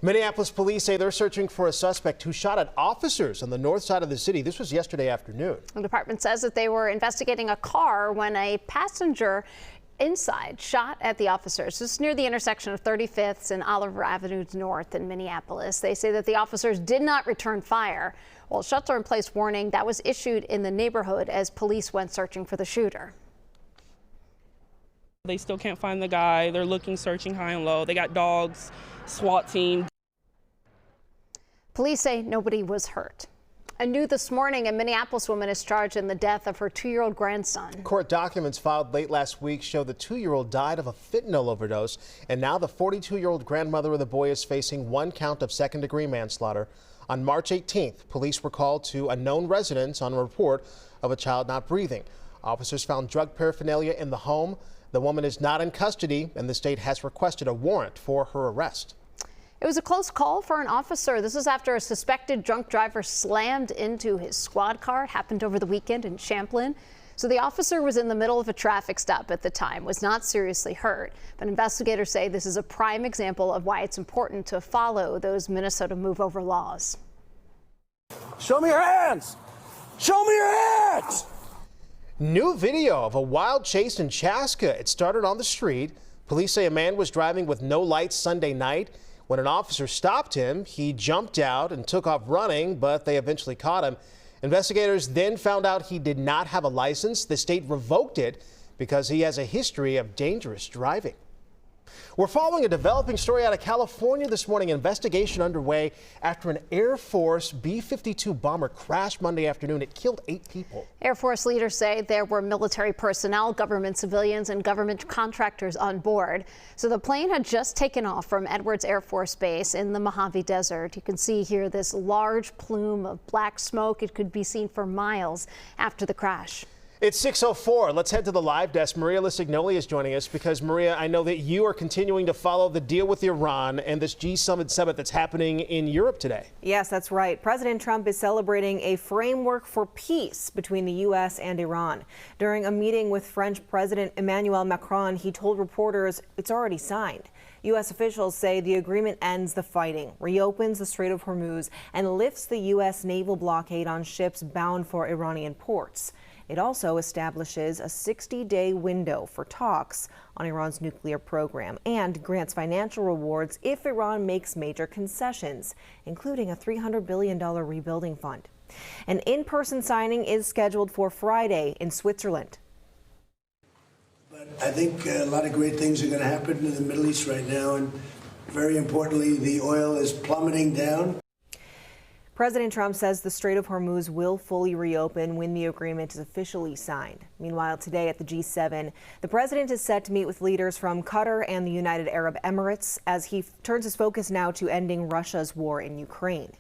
Minneapolis police say they're searching for a suspect who shot at officers on the north side of the city. This was yesterday afternoon. The department says that they were investigating a car when a passenger inside shot at the officers. This is near the intersection of 35th and Oliver Avenues North in Minneapolis. They say that the officers did not return fire. Well, shelter-in-place warning that was issued in the neighborhood as police went searching for the shooter. They still can't find the guy. They're looking, searching high and low. They got dogs, SWAT team. Police say nobody was hurt. And new this morning, a Minneapolis woman is charged in the death of her 2-year-old grandson. Court documents filed late last week show the 2-year-old died of a fentanyl overdose, and now the 42-year-old grandmother of the boy is facing 1 count of second-degree manslaughter. On March 18th, police were called to a known residence on a report of a child not breathing. Officers found drug paraphernalia in the home. The woman is not in custody, and the state has requested a warrant for her arrest. It was a close call for an officer. This is after a suspected drunk driver slammed into his squad car. It happened over the weekend in Champlin. So the officer was in the middle of a traffic stop at the time, was not seriously hurt. But investigators say this is a prime example of why it's important to follow those Minnesota move over laws. Show me your hands! Show me your hands! New video of a wild chase in Chaska. It started on the street. Police say a man was driving with no lights Sunday night. When an officer stopped him, he jumped out and took off running, but they eventually caught him. Investigators then found out he did not have a license. The state revoked it because he has a history of dangerous driving. We're following a developing story out of California this morning. Investigation underway after an Air Force B-52 bomber crashed Monday afternoon. It killed 8 people. Air Force leaders say there were military personnel, government civilians, and government contractors on board. So the plane had just taken off from Edwards Air Force Base in the Mojave Desert. You can see here this large plume of black smoke. It could be seen for miles after the crash. It's 6:04. Let's head to the live desk. Maria Lisignoli is joining us because, Maria, I know that you are continuing to follow the deal with Iran and this G7 summit that's happening in Europe today. Yes, that's right. President Trump is celebrating a framework for peace between the U.S. and Iran. During a meeting with French President Emmanuel Macron, he told reporters it's already signed. U.S. officials say the agreement ends the fighting, reopens the Strait of Hormuz, and lifts the U.S. naval blockade on ships bound for Iranian ports. It also establishes a 60-day window for talks on Iran's nuclear program and grants financial rewards if Iran makes major concessions, including a $300 billion rebuilding fund. An in-person signing is scheduled for Friday in Switzerland. But I think a lot of great things are going to happen in the Middle East right now, and very importantly, the oil is plummeting down. President Trump says the Strait of Hormuz will fully reopen when the agreement is officially signed. Meanwhile, today at the G7, the president is set to meet with leaders from Qatar and the United Arab Emirates as he turns his focus now to ending Russia's war in Ukraine.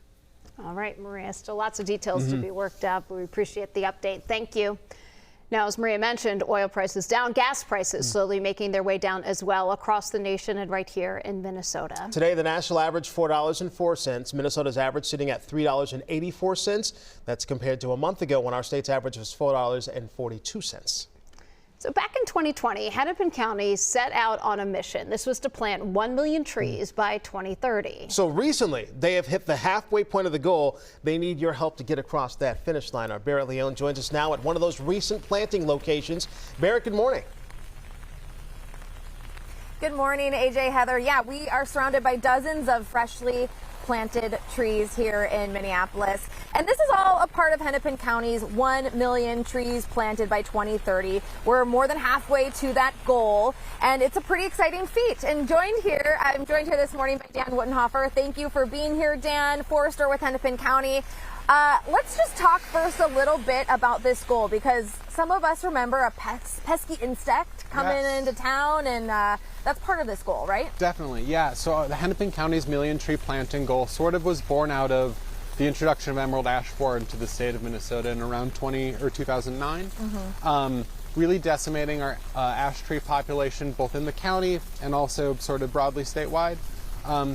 All right, Maria, still lots of details to be worked out, but we appreciate the update. Thank you. Now, as Maria mentioned, oil prices down, gas prices slowly making their way down as well across the nation and right here in Minnesota. Today, the national average $4.04. Minnesota's average sitting at $3.84. That's compared to a month ago when our state's average was $4.42. So back in 2020, Hennepin County set out on a mission. This was to plant 1 million trees by 2030. So recently, they have hit the halfway point of the goal. They need your help to get across that finish line. Our Barrett Leone joins us now at one of those recent planting locations. Barrett, good morning. Good morning, AJ, Heather. Yeah, we are surrounded by dozens of freshly planted trees here in Minneapolis. And this is all a part of Hennepin County's 1 million trees planted by 2030. We're more than halfway to that goal, and it's a pretty exciting feat. And I'm joined here this morning by Dan Wittenhofer. Thank you for being here, Dan, forester with Hennepin County. Let's just talk first a little bit about this goal, because some of us remember a pesky insect coming into town, and that's part of this goal, right? Definitely, yeah. So the Hennepin County's million tree planting goal sort of was born out of the introduction of emerald ash borer into the state of Minnesota in around 2009. Really decimating our ash tree population both in the county and also sort of broadly statewide.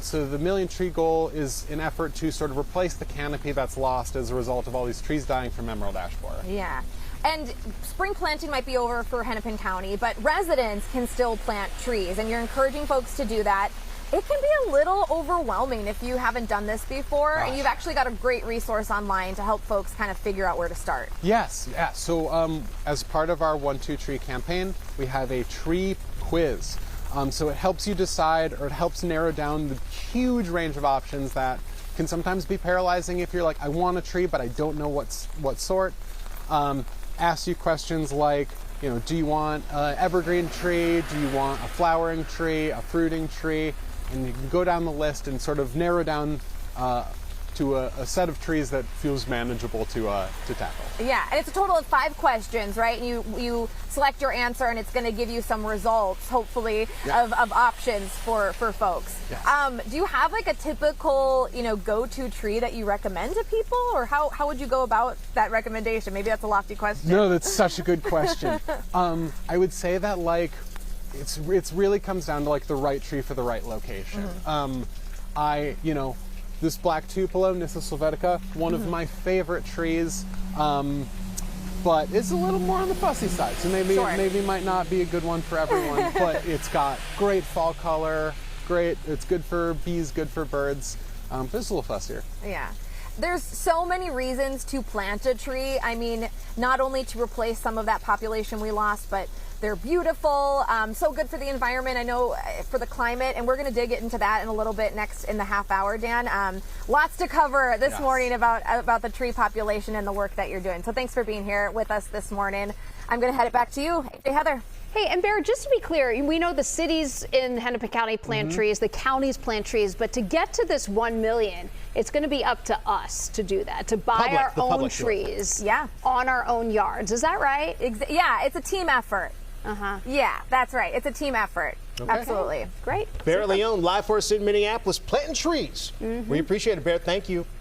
So the million tree goal is an effort to sort of replace the canopy that's lost as a result of all these trees dying from emerald ash borer. Yeah. And spring planting might be over for Hennepin County, but residents can still plant trees, and you're encouraging folks to do that. it can be a little overwhelming if you haven't done this before, and you've actually got a great resource online to help folks kind of figure out where to start. Yes, yeah. So as part of our 1-2 Tree campaign, we have a tree quiz. So it helps you decide, or it helps narrow down the huge range of options that can sometimes be paralyzing if you're like, I want a tree, but I don't know what sort. Ask you questions like, you know, do you want an evergreen tree? Do you want a flowering tree, a fruiting tree? And you can go down the list and sort of narrow down to a set of trees that feels manageable to tackle. Yeah, and it's a total of 5 questions, right? And you select your answer, and it's going to give you some results, hopefully, of options for folks. Yes. Do you have like a typical, go-to tree that you recommend to people, or how would you go about that recommendation? Maybe that's a lofty question. No, that's such a good question. I would say that it's really comes down to like the right tree for the right location. This black tupelo, Nyssa sylvatica, one of my favorite trees, but it's a little more on the fussy side, so maybe might not be a good one for everyone. But it's got great fall color, it's good for bees, good for birds, but it's a little fussier. Yeah. There's so many reasons to plant a tree. I mean, not only to replace some of that population we lost, but they're beautiful, so good for the environment, I know, for the climate, and we're going to dig into that in a little bit next in the half hour, Dan. Lots to cover this morning about the tree population and the work that you're doing. So thanks for being here with us this morning. I'm going to head it back to you. Hey, Heather. Hey, and Bear, just to be clear, we know the cities in Hennepin County plant trees, the counties plant trees, but to get to this 1 million, it's going to be up to us to do that, to buy our own trees on our own yards. Is that right? Yeah, it's a team effort. Yeah, that's right. It's a team effort. Okay. Absolutely. Great. Barrett Leone, live for us in Minneapolis, planting trees. We appreciate it, Barrett. Thank you.